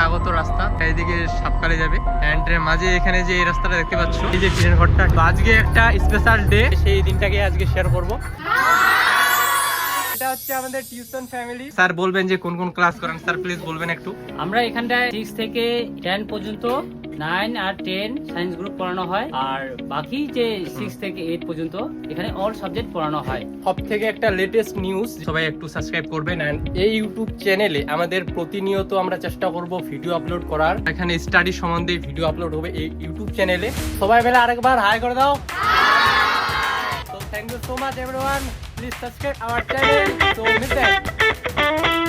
আগত রাস্তা, এইদিকে সাতকালে যাবে। এন্ড মাঝে এখানে যে এই রাস্তাটা দেখতে পাচ্ছ, এই যে ট্রেন ঘরটা, তো আজকে একটা স্পেশাল ডে, সেই দিনটাকে আজকে শেয়ার করব। এটা হচ্ছে আমাদের টিউশন ফ্যামিলি। স্যার বলবেন যে কোন কোন ক্লাস করেন, স্যার প্লিজ বলবেন একটু। আমরা এখানটায় 6 থেকে 10 পর্যন্ত 9 আর 10 সায়েন্স গ্রুপ পড়ানো হয়, আর বাকি যে 6 থেকে 8 পর্যন্ত এখানে অল সাবজেক্ট পড়ানো হয়। সব থেকে একটা লেটেস্ট নিউজ, সবাই একটু সাবস্ক্রাইব করবেন। এন্ড এই ইউটিউব চ্যানেলে আমাদের প্রতিনিয়ত আমরা চেষ্টা করব ভিডিও আপলোড করার। এখানে স্টাডি সম্বন্ধে ভিডিও আপলোড হবে এই ইউটিউব চ্যানেলে। সবাই মিলে আরেকবার হাই করে দাও। So thank you so much everyone. Please subscribe our channel. So miss that.